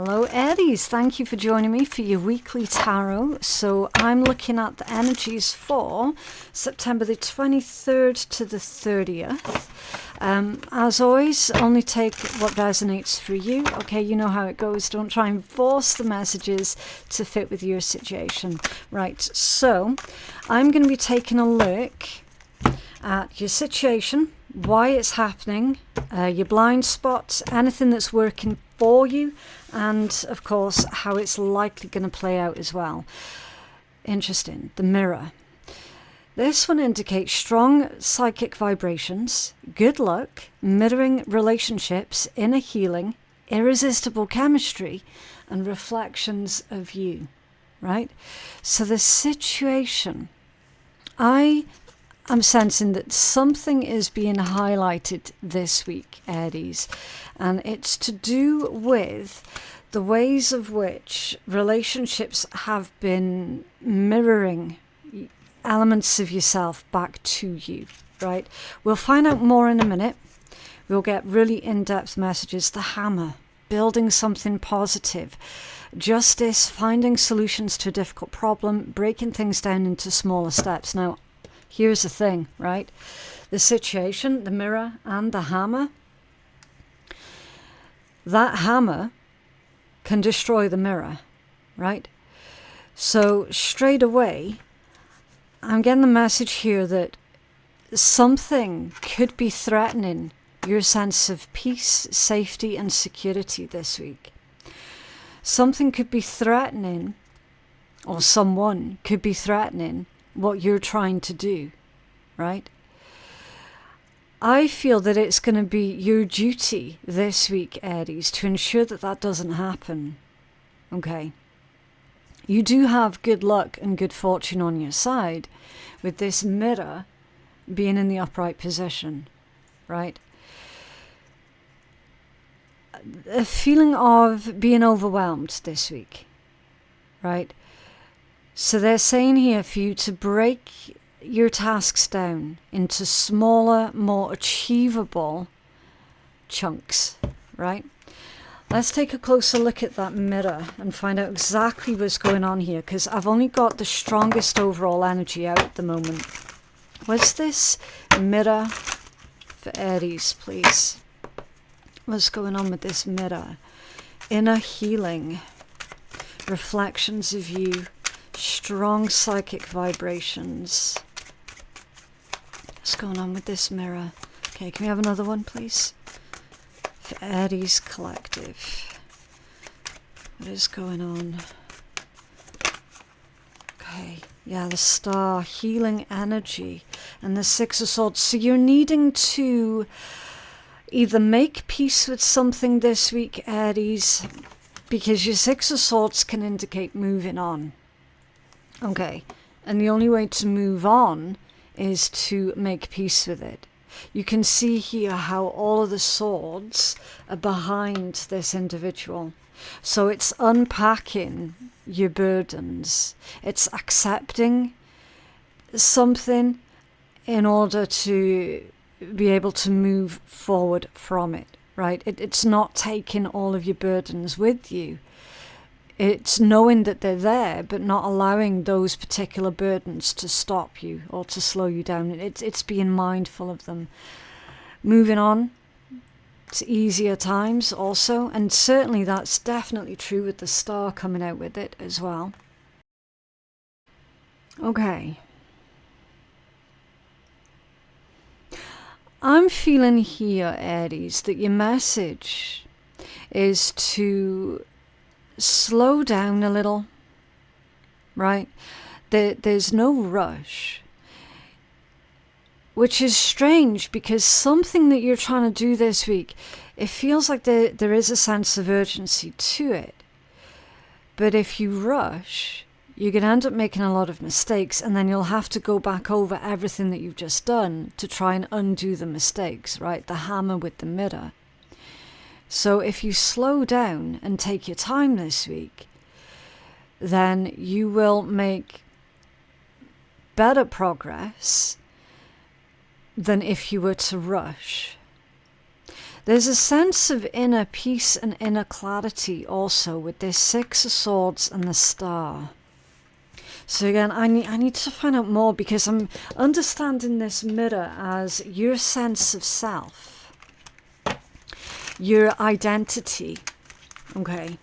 Hello Aries, thank you for joining me for your weekly tarot. So I'm looking at the energies for September the 23rd to the 30th. As always, only take what resonates for you. Okay, you know how it goes. Don't try and force the messages to fit with your situation. Right, so I'm going to be taking a look at your situation, why it's happening, your blind spots, anything that's working for you, and of course how it's likely going to play out as well. Interesting. The mirror. This one indicates strong psychic vibrations, good luck, mirroring relationships, inner healing, irresistible chemistry, and reflections of you. Right? So the situation, I'm sensing that something is being highlighted this week, Aries, and it's to do with the ways of which relationships have been mirroring elements of yourself back to you, right? We'll find out more in a minute. We'll get really in-depth messages. The hammer, building something positive, justice, finding solutions to a difficult problem, breaking things down into smaller steps. Now, here's the thing, right? The situation, the mirror, and the hammer. That hammer can destroy the mirror, right? So straight away, I'm getting the message here that something could be threatening your sense of peace, safety, and security this week. Something could be threatening, or someone could be threatening what you're trying to do, right? I feel that it's going to be your duty this week, Aries, to ensure that that doesn't happen, okay? You do have good luck and good fortune on your side with this mirror being in the upright position, right? A feeling of being overwhelmed this week, right? So they're saying here for you to break your tasks down into smaller, more achievable chunks, right? Let's take a closer look at that mirror and find out exactly what's going on here, because I've only got the strongest overall energy out at the moment. What's this mirror for Aries, please? What's going on with this mirror? Inner healing, reflections of you, strong psychic vibrations. What's going on with this mirror? Okay, can we have another one, please? For Aries Collective. What is going on? Okay, yeah, the star, healing energy, and the Six of Swords. So you're needing to either make peace with something this week, Aries, because your Six of Swords can indicate moving on. Okay, and the only way to move on is to make peace with it. You can see here how all of the swords are behind this individual. So it's unpacking your burdens. It's accepting something in order to be able to move forward from it, right? It's not taking all of your burdens with you. It's knowing that they're there, but not allowing those particular burdens to stop you or to slow you down. It's being mindful of them. Moving on to easier times also, and certainly that's definitely true with the star coming out with it as well. Okay. I'm feeling here, Aries, that your message is to slow down a little, right? There's no rush, which is strange because something that you're trying to do this week, it feels like there is a sense of urgency to it. But if you rush, you're going to end up making a lot of mistakes, and then you'll have to go back over everything that you've just done to try and undo the mistakes, right? The hammer with the mirror. So if you slow down and take your time this week, then you will make better progress than if you were to rush. There's a sense of inner peace and inner clarity also with this Six of Swords and the Star. So again, I need to find out more, because I'm understanding this mirror as your sense of self, your identity. Okay.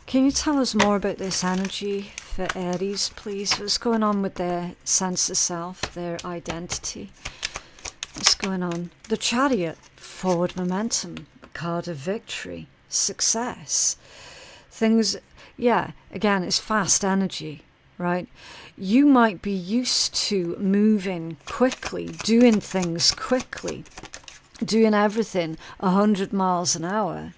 Can you tell us more about this energy for Aries, please? What's going on with their sense of self, their identity? What's going on? The Chariot, forward momentum, card of victory, success. Things, yeah, again, it's fast energy, right? You might be used to moving quickly, doing things quickly, doing everything 100 miles an hour.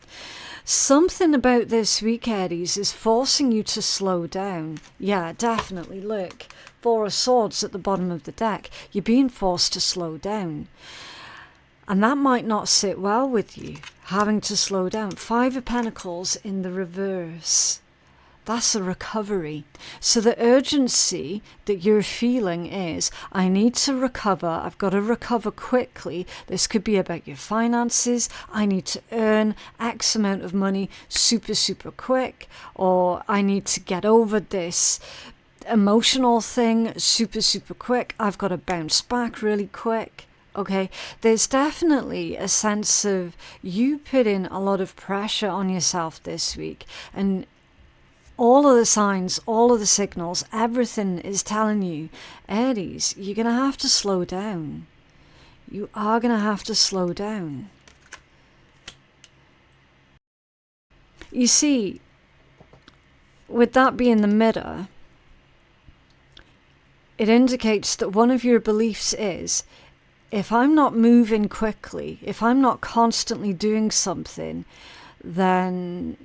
Something about this week, Aries, is forcing you to slow down. Yeah, definitely. Look, Four of Swords at the bottom of the deck. You're being forced to slow down. And that might not sit well with you, having to slow down. Five of Pentacles in the reverse. That's a recovery. So the urgency that you're feeling is, I need to recover. I've got to recover quickly. This could be about your finances. I need to earn X amount of money super, super quick. Or I need to get over this emotional thing super, super quick. I've got to bounce back really quick. Okay, there's definitely a sense of you putting a lot of pressure on yourself this week, and all of the signs, all of the signals, everything is telling you, Aries, you're going to have to slow down. You are going to have to slow down. You see, with that being the mirror, it indicates that one of your beliefs is, if I'm not moving quickly, if I'm not constantly doing something, then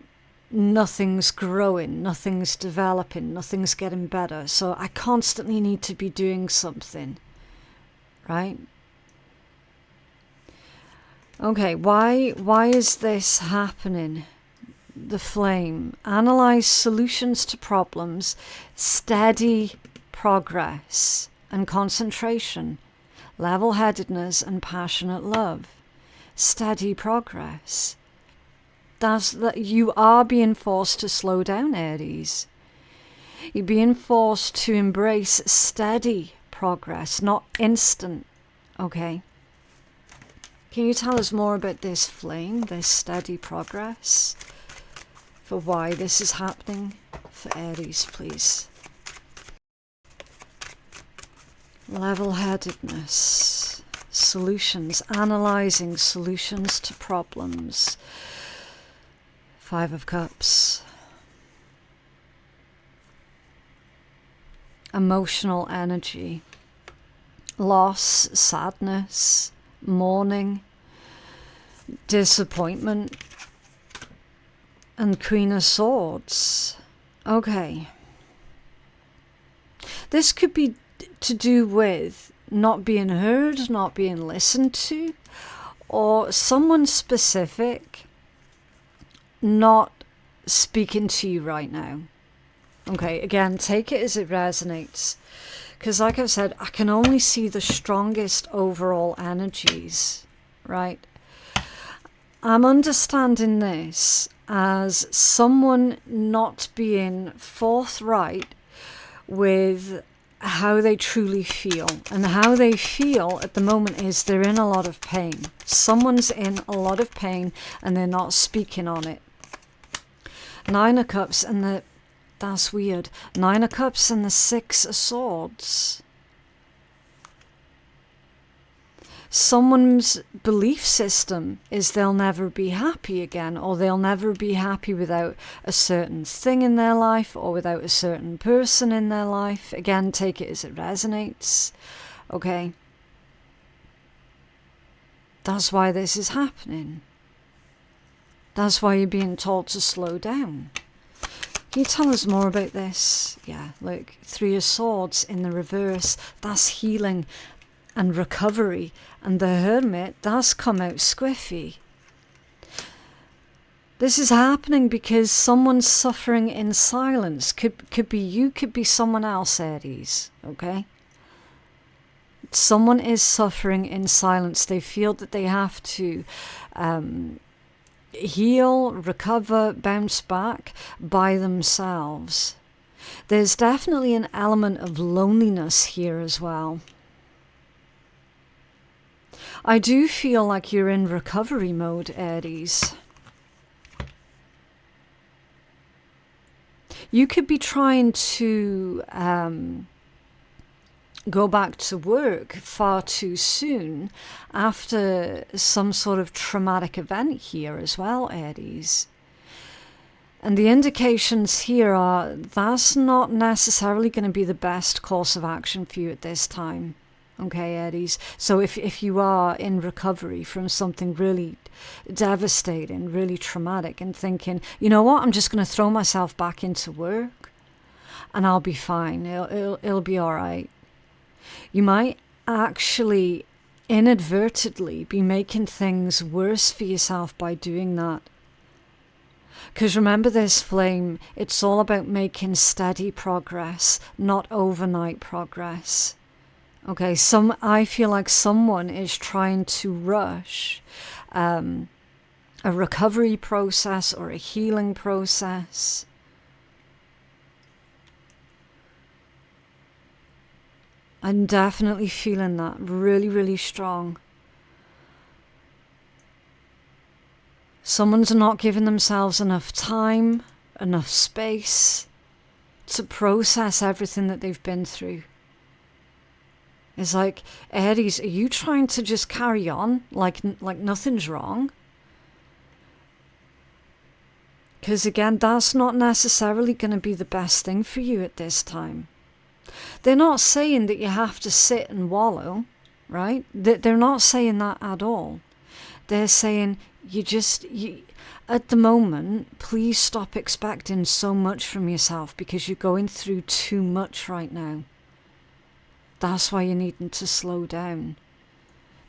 nothing's growing, nothing's developing, nothing's getting better. So I constantly need to be doing something, right? Okay, why is this happening? The Flame. Analyze solutions to problems, steady progress and concentration, level-headedness and passionate love, steady progress. That's that you are being forced to slow down, Aries. You're being forced to embrace steady progress, not instant. Okay. Can you tell us more about this Flame, this steady progress, for why this is happening for Aries, please? Level-headedness, solutions, analysing solutions to problems. Five of Cups. Emotional energy. Loss, sadness, mourning, disappointment, and Queen of Swords. Okay. This could be to do with not being heard, not being listened to, or someone specific not speaking to you right now. Okay, again, take it as it resonates. Because like I've said, I can only see the strongest overall energies, right? I'm understanding this as someone not being forthright with how they truly feel. And how they feel at the moment is they're in a lot of pain. Someone's in a lot of pain and they're not speaking on it. Nine of Cups and that's weird. Nine of Cups and the Six of Swords. Someone's belief system is they'll never be happy again, or they'll never be happy without a certain thing in their life, or without a certain person in their life. Again, take it as it resonates. Okay. That's why this is happening. That's why you're being told to slow down. Can you tell us more about this? Yeah, look, Three of Swords in the reverse. That's healing and recovery. And the Hermit, that's come out squiffy. This is happening because someone's suffering in silence. Could be you, could be someone else, Aries. Okay? Someone is suffering in silence. They feel that they have to heal, recover, bounce back by themselves. There's definitely an element of loneliness here as well. I do feel like you're in recovery mode, Aries. You could be trying to go back to work far too soon after some sort of traumatic event here as well, Aries. And the indications here are that's not necessarily going to be the best course of action for you at this time. Okay, Aries. So if you are in recovery from something really devastating, really traumatic, and thinking, you know what, I'm just going to throw myself back into work and I'll be fine. It'll be all right. You might actually inadvertently be making things worse for yourself by doing that. Because remember this flame, it's all about making steady progress, not overnight progress. Okay, I feel like someone is trying to rush a recovery process or a healing process. I'm definitely feeling that really, really strong. Someone's not giving themselves enough time, enough space to process everything that they've been through. It's like, Aries, are you trying to just carry on like nothing's wrong? Because again, that's not necessarily going to be the best thing for you at this time. They're not saying that you have to sit and wallow, right? They're not saying that at all. They're saying at the moment, please stop expecting so much from yourself because you're going through too much right now. That's why you're needing to slow down.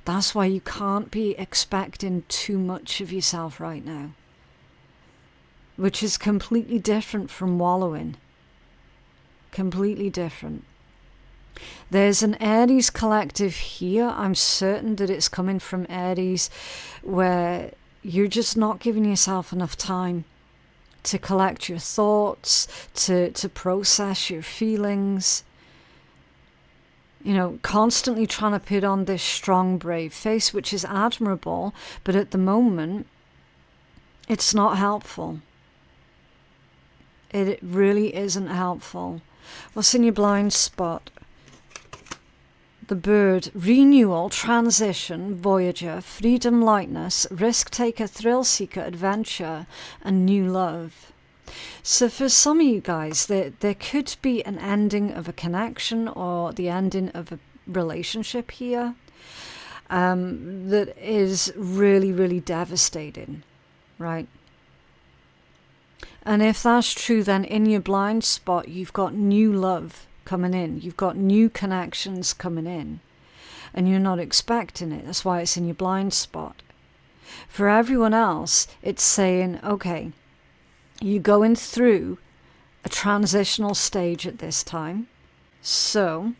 That's why you can't be expecting too much of yourself right now. Which is completely different from wallowing. Completely different. There's an Aries collective here. I'm certain that it's coming from Aries, where you're just not giving yourself enough time to collect your thoughts, to process your feelings. You know, constantly trying to put on this strong, brave face, which is admirable, but at the moment, it's not helpful. It really isn't helpful. What's in your blind spot? The bird, renewal, transition, voyager, freedom, lightness, risk taker, thrill seeker, adventure, and new love. So for some of you guys, there could be an ending of a connection or the ending of a relationship here that is really, really devastating, right? And if that's true, then in your blind spot, you've got new love coming in. You've got new connections coming in. And you're not expecting it. That's why it's in your blind spot. For everyone else, it's saying, okay, you're going through a transitional stage at this time. So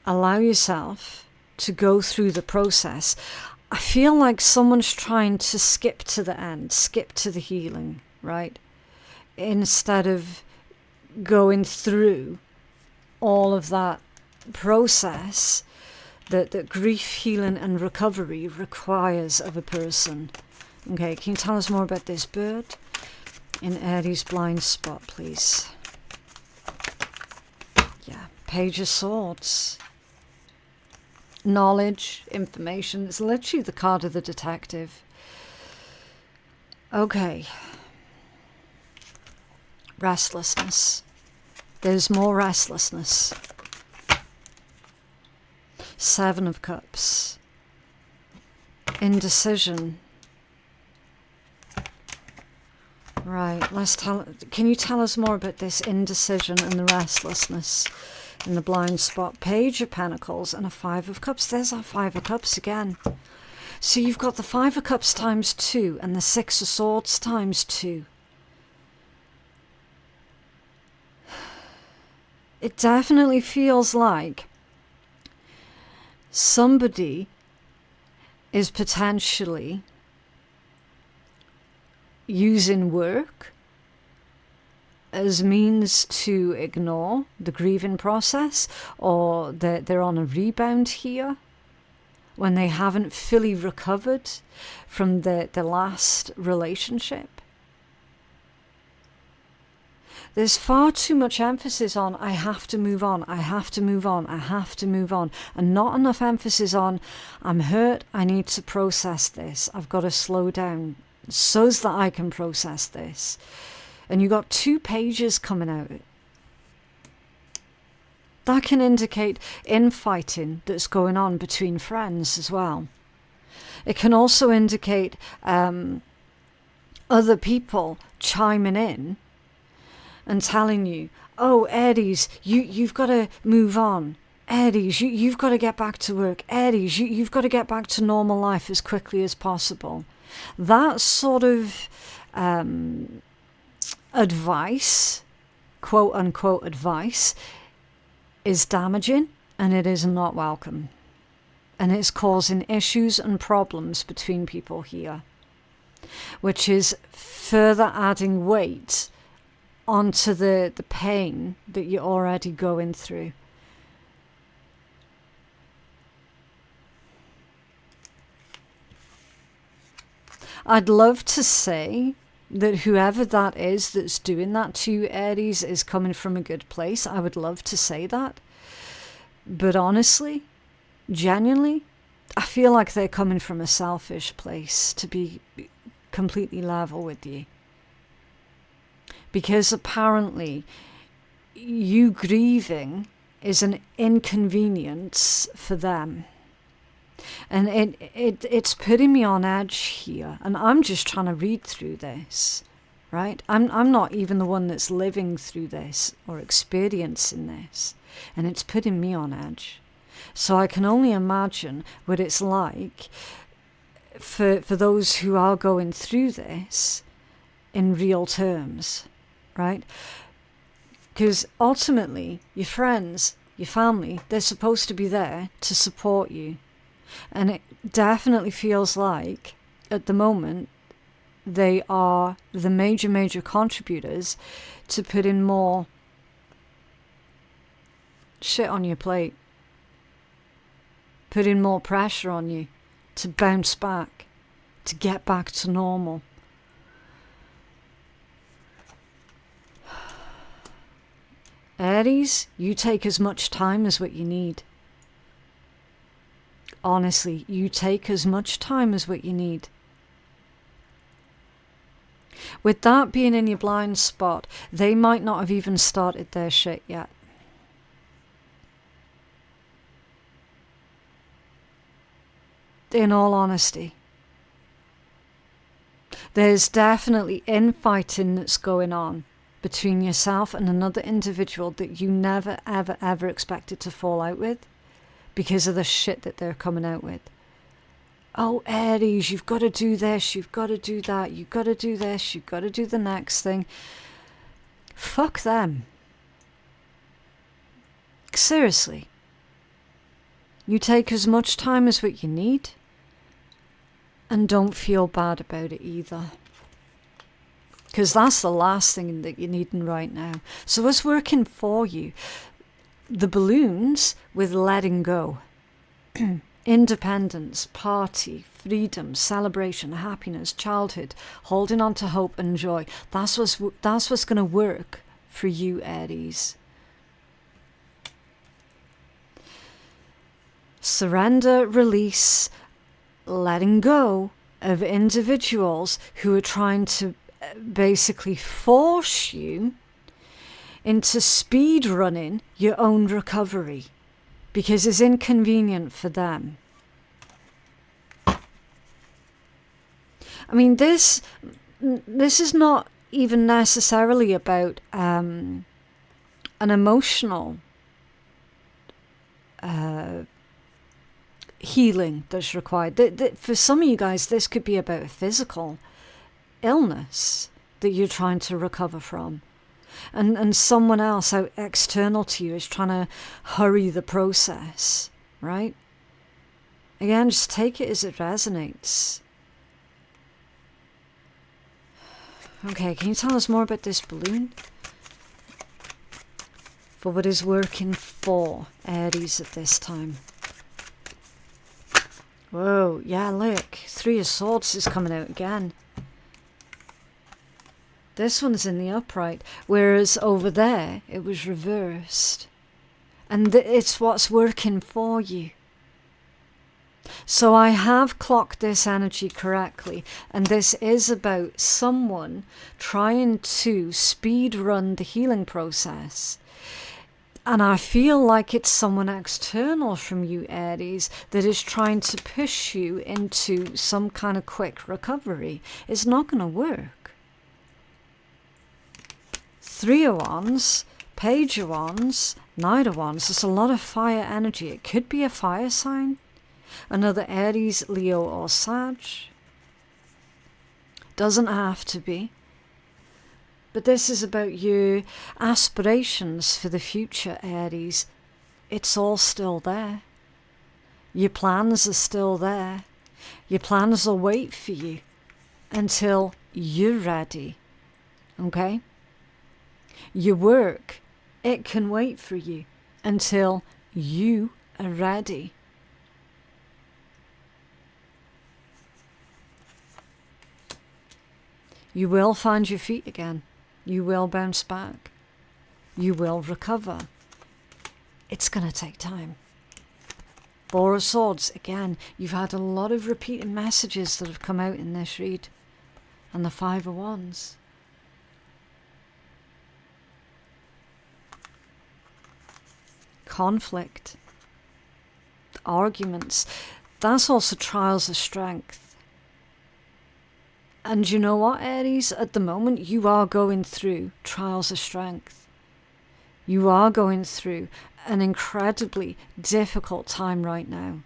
allow yourself to go through the process. I feel like someone's trying to skip to the end, skip to the healing, right? Instead of going through all of that process that grief, healing and recovery requires of a person. Okay, can you tell us more about this bird in Aries blind spot, please? Yeah, Page of Swords. Knowledge, information. It's literally the card of the detective. Okay. Restlessness. There's more restlessness. Seven of Cups. Indecision. Right, can you tell us more about this indecision and the restlessness in the blind spot? Page of Pentacles and a Five of Cups. There's our Five of Cups again. So you've got the Five of Cups times 2 and the Six of Swords times 2. It definitely feels like somebody is potentially using work as means to ignore the grieving process, or they're on a rebound here when they haven't fully recovered from the last relationship. There's far too much emphasis on, I have to move on, I have to move on, I have to move on, and not enough emphasis on, I'm hurt, I need to process this, I've got to slow down so that I can process this. And you got 2 pages coming out. That can indicate infighting that's going on between friends as well. It can also indicate other people chiming in and telling you, oh, Aries, you've got to move on. Aries, you've got to get back to work. Aries, you've got to get back to normal life as quickly as possible. That sort of advice, quote unquote advice, is damaging, and it is not welcome. And it's causing issues and problems between people here, which is further adding weight onto the pain that you're already going through. I'd love to say that whoever that is that's doing that to you, Aries, is coming from a good place. I would love to say that. But honestly, genuinely, I feel like they're coming from a selfish place, to be completely level with you. Because apparently you grieving is an inconvenience for them. And it's putting me on edge here. And I'm just trying to read through this, right? I'm not even the one that's living through this or experiencing this. And it's putting me on edge. So I can only imagine what it's like for those who are going through this in real terms, right? Because ultimately, your friends, your family, they're supposed to be there to support you. And it definitely feels like, at the moment, they are the major contributors to putting more shit on your plate. Putting more pressure on you to bounce back, to get back to normal. Aries, you take as much time as what you need. Honestly, you take as much time as what you need. With that being in your blind spot, they might not have even started their shit yet. In all honesty. There's definitely infighting that's going on between yourself and another individual that you never, ever expected to fall out with because of the shit that they're coming out with. Oh, Aries, you've got to do this, you've got to do that, you've got to do this, you've got to do the next thing. Fuck them. Seriously. You take as much time as what you need, and don't feel bad about it either. Because that's the last thing that you're needing right now. So what's working for you? The balloons with letting go. Independence, party, freedom, celebration, happiness, childhood, holding on to hope and joy. That's what's going to work for you, Aries. Surrender, release, letting go of individuals who are trying to basically force you into speed running your own recovery because it's inconvenient for them. I mean, this is not even necessarily about an emotional healing that's required. For some of you guys, this could be about a physical illness that you're trying to recover from. And someone else out external to you is trying to hurry the process, right? Again, just take it as it resonates. Okay, can you tell us more about this balloon? For what is working for Aries at this time. Whoa, yeah, look. Three of Swords is coming out again. This one's in the upright, whereas over there, it was reversed. And it's what's working for you. So I have clocked this energy correctly, and this is about someone trying to speed run the healing process. And I feel like it's someone external from you, Aries, that is trying to push you into some kind of quick recovery. It's not going to work. Three of Wands, Page of Wands, Knight of Wands. There's a lot of fire energy. It could be a fire sign. Another Aries, Leo or Sag. Doesn't have to be. But this is about your aspirations for the future, Aries. It's all still there. Your plans are still there. Your plans will wait for you until you're ready. Okay? Your work, it can wait for you until you are ready. You will find your feet again. You will bounce back. You will recover. It's going to take time. Four of Swords, again, you've had a lot of repeating messages that have come out in this read. And the Five of Wands. Conflict. Arguments. That's also trials of strength. And you know what, Aries? At the moment, you are going through trials of strength. You are going through an incredibly difficult time right now.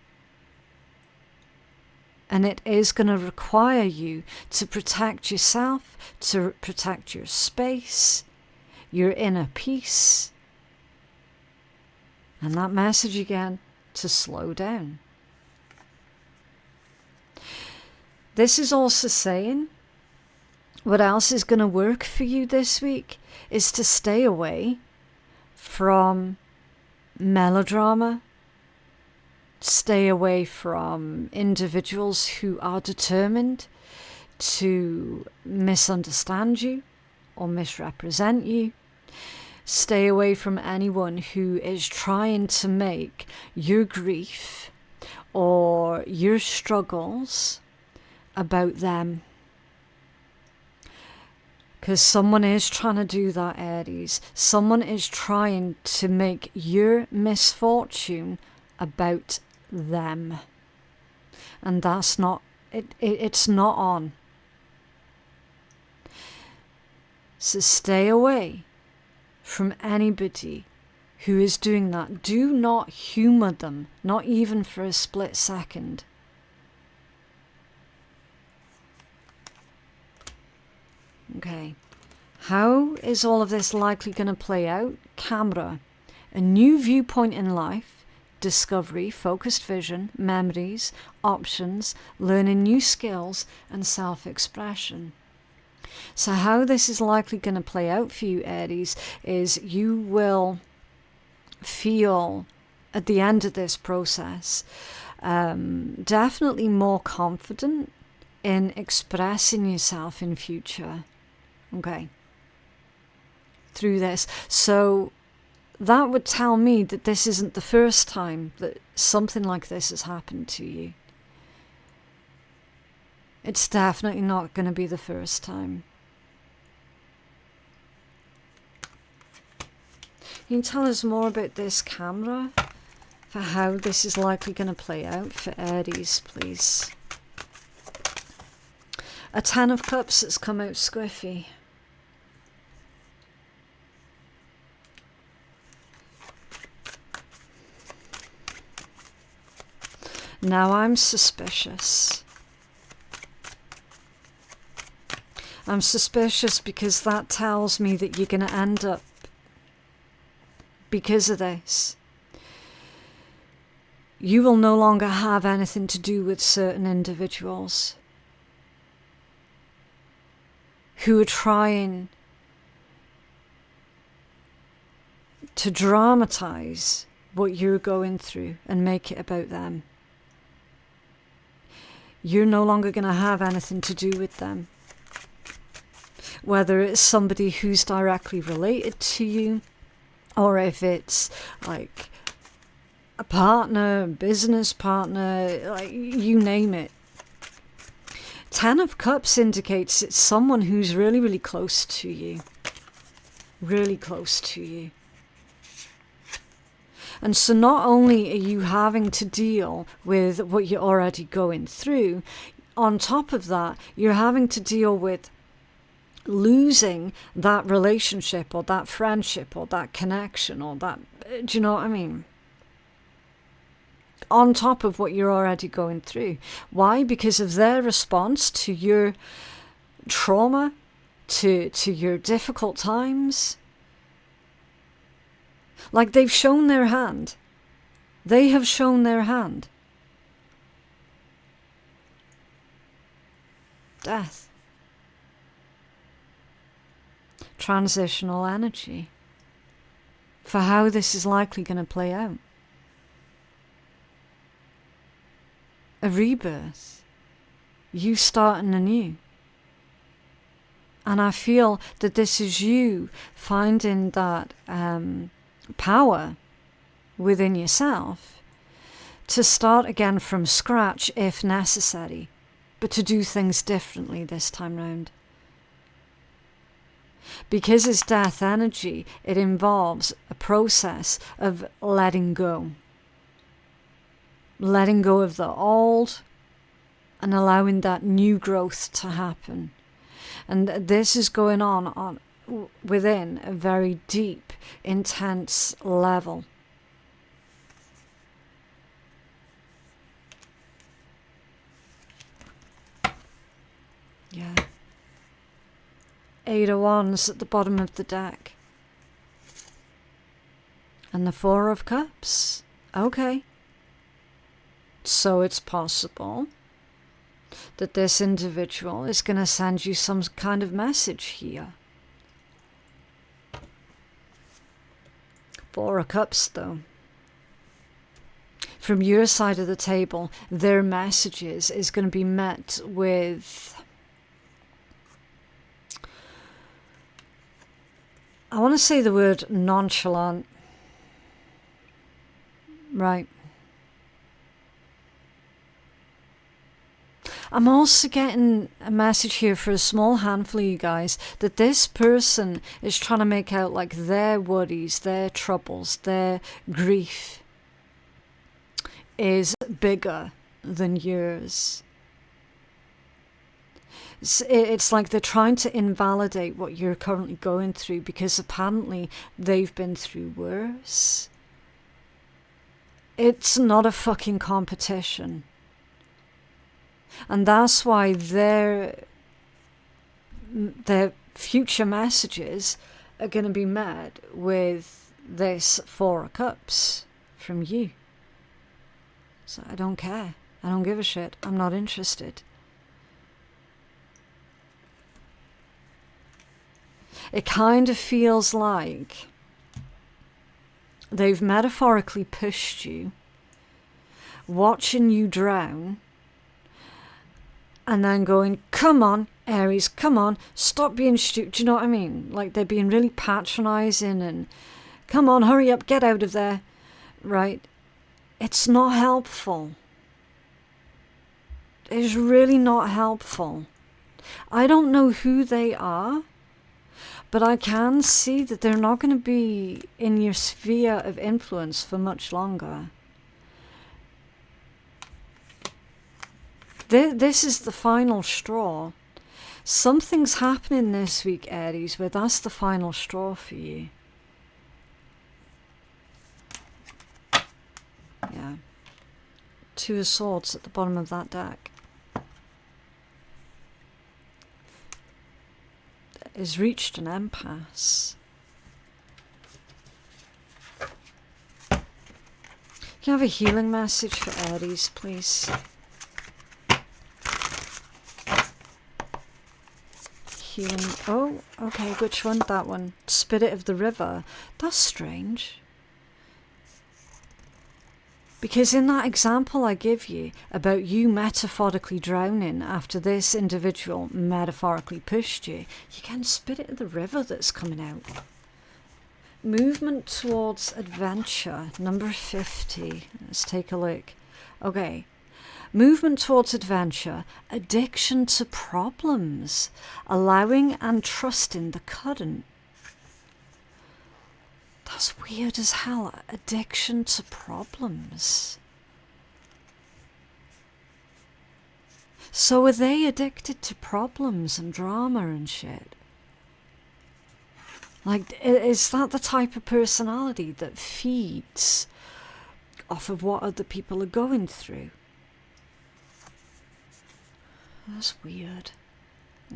And it is going to require you to protect yourself, to protect your space, your inner peace. And that message again, to slow down. This is also saying, what else is going to work for you this week is to stay away from melodrama, stay away from individuals who are determined to misunderstand you or misrepresent you. Stay away from anyone who is trying to make your grief or your struggles about them. Because someone is trying to do that, Aries. Someone is trying to make your misfortune about them. And that's not, it's not on. So stay away from anybody who is doing that. Do not humor them, not even for a split second. Okay, how is all of this likely going to play out? Camera, a new viewpoint in life, discovery, focused vision, memories, options, learning new skills, and self-expression. So how this is likely going to play out for you, Aries, is you will feel at the end of this process definitely more confident in expressing yourself in future. Okay, through this. So that would tell me that this isn't the first time that something like this has happened to you. It's definitely not going to be the first time. Can you tell us more about this camera, for how this is likely going to play out for Aries, please? A Ten of Cups that's come out squiffy. Now I'm suspicious. I'm suspicious because that tells me that you're going to end up, because of this, you will no longer have anything to do with certain individuals who are trying to dramatize what you're going through and make it about them. You're no longer going to have anything to do with them. Whether it's somebody who's directly related to you, or if it's like a partner, business partner, like you name it. 10 of Cups indicates it's someone who's really, really close to you. Really close to you. And so not only are you having to deal with what you're already going through, on top of that, you're having to deal with losing that relationship or that friendship or that connection or that, do you know what I mean? On top of what you're already going through. Why? Because of their response to your trauma, to your difficult times. Like they've shown their hand. They have shown their hand. Death. Transitional energy. For how this is likely going to play out. A rebirth. You starting anew. And I feel that this is you finding that power within yourself to start again from scratch if necessary, but to do things differently this time round. Because it's death energy, it involves a process of letting go. Letting go of the old and allowing that new growth to happen. And this is going on within a very deep, intense level. Yeah. 8 of Wands at the bottom of the deck. And the 4 of Cups. Okay. So it's possible that this individual is going to send you some kind of message here. 4 of Cups, though. From your side of the table, their messages is going to be met with, I want to say the word nonchalant. Right. I'm also getting a message here for a small handful of you guys that this person is trying to make out like their worries, their troubles, their grief is bigger than yours. It's like they're trying to invalidate what you're currently going through because apparently they've been through worse. It's not a fucking competition. And that's why their future messages are going to be met with this 4 of Cups from you. So I don't care. I don't give a shit. I'm not interested. It kind of feels like they've metaphorically pushed you, watching you drown, and then going, come on, Aries, come on, stop being stupid. Do you know what I mean? Like they're being really patronizing and, come on, hurry up, get out of there. Right? It's not helpful. It's really not helpful. I don't know who they are, but I can see that they're not going to be in your sphere of influence for much longer. This is the final straw. Something's happening this week, Aries, where that's the final straw for you. Yeah. 2 of Swords at the bottom of that deck. Has reached an impasse. Can I have a healing message for Aries, please? Healing. Oh, okay, which one? That one. Spirit of the river. That's strange. Because in that example I give you about you metaphorically drowning after this individual metaphorically pushed you, you get spirit of the river that's coming out. Movement towards adventure, number 50. Let's take a look. Okay. Movement towards adventure, addiction to problems, allowing and trusting the current. That's weird as hell. Addiction to problems. So are they addicted to problems and drama and shit? Like, is that the type of personality that feeds off of what other people are going through? That's weird.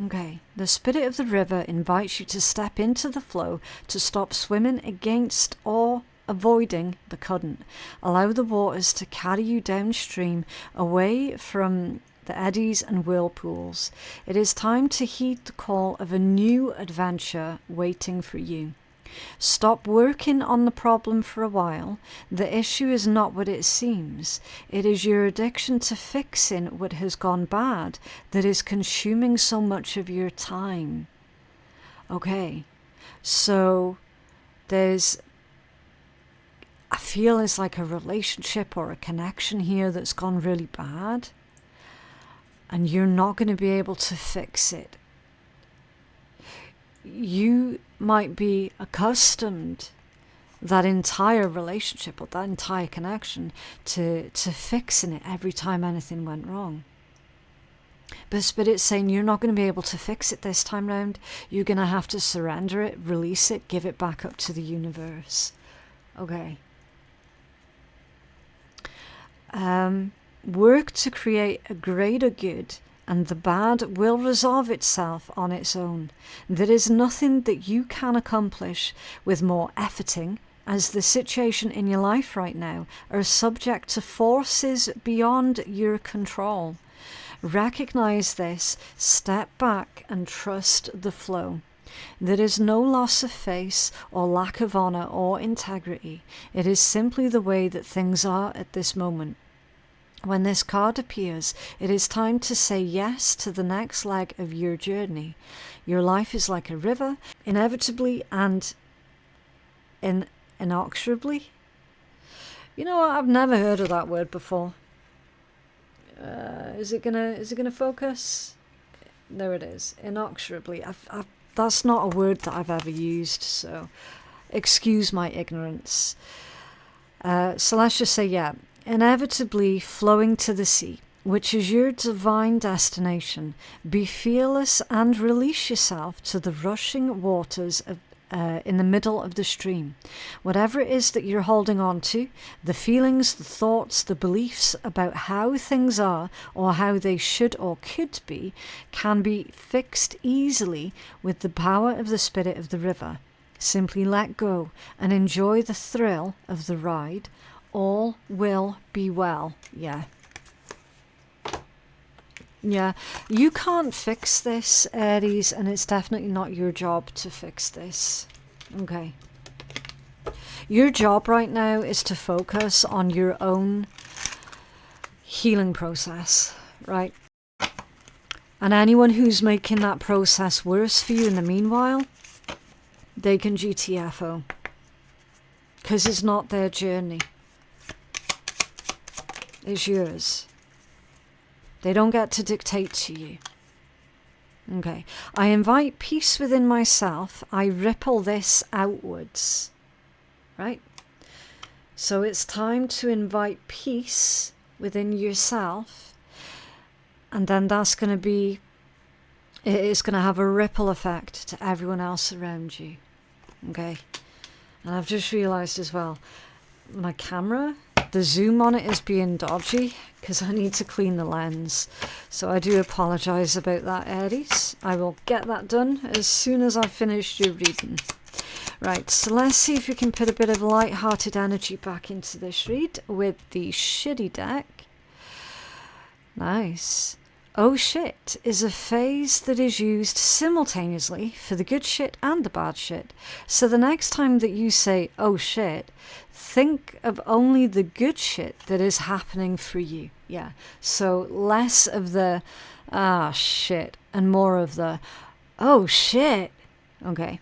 Okay, the spirit of the river invites you to step into the flow, to stop swimming against or avoiding the current. Allow the waters to carry you downstream, away from the eddies and whirlpools. It is time to heed the call of a new adventure waiting for you. Stop working on the problem for a while. The issue is not what it seems. It is your addiction to fixing what has gone bad that is consuming so much of your time. Okay, so I feel it's like a relationship or a connection here that's gone really bad, and you're not going to be able to fix it. You might be accustomed, that entire relationship or that entire connection, to fixing it every time anything went wrong. But Spirit's saying you're not going to be able to fix it this time round. You're going to have to surrender it, release it, give it back up to the universe. Okay. Work to create a greater good, and the bad will resolve itself on its own. There is nothing that you can accomplish with more efforting, as the situation in your life right now are subject to forces beyond your control. Recognize this, step back and trust the flow. There is no loss of face or lack of honor or integrity. It is simply the way that things are at this moment. When this card appears, it is time to say yes to the next leg of your journey. Your life is like a river, inevitably and inexorably. You know what? I've never heard of that word before. Is it gonna focus? There it is. Inexorably. That's not a word that I've ever used, so excuse my ignorance. So let's just say, yeah. Inevitably flowing to the sea, which is your divine destination. Be fearless and release yourself to the rushing waters of, in the middle of the stream. Whatever it is that you're holding on to, the feelings, the thoughts, the beliefs about how things are or how they should or could be, can be fixed easily with the power of the spirit of the river. Simply let go and enjoy the thrill of the ride. All will be well. Yeah. Yeah. You can't fix this, Aries, and it's definitely not your job to fix this. Okay. Your job right now is to focus on your own healing process, right? And anyone who's making that process worse for you in the meanwhile, they can GTFO. Because it's not their journey. Is yours. They don't get to dictate to you. Okay. I invite peace within myself. I ripple this outwards. Right? So it's time to invite peace within yourself. And then that's going to be, it is going to have a ripple effect to everyone else around you. Okay? And I've just realized as well, my camera, the zoom on it is being dodgy because I need to clean the lens. So I do apologize about that, Aries. I will get that done as soon as I've finished your reading. Right, so let's see if we can put a bit of light-hearted energy back into this read with the shitty deck. Nice. Oh shit is a phrase that is used simultaneously for the good shit and the bad shit. So the next time that you say oh shit, think of only the good shit that is happening for you. Yeah. So less of the ah shit and more of the oh shit. Okay.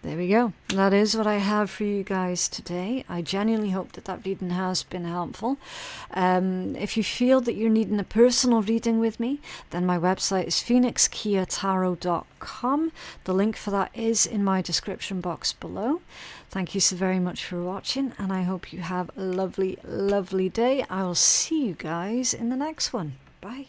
There we go. That is what I have for you guys today. I genuinely hope that that reading has been helpful. If you feel that you're needing a personal reading with me, then my website is phoenixkeiatarot.com. The link for that is in my description box below. Thank you so very much for watching, and I hope you have a lovely, lovely day. I will see you guys in the next one. Bye.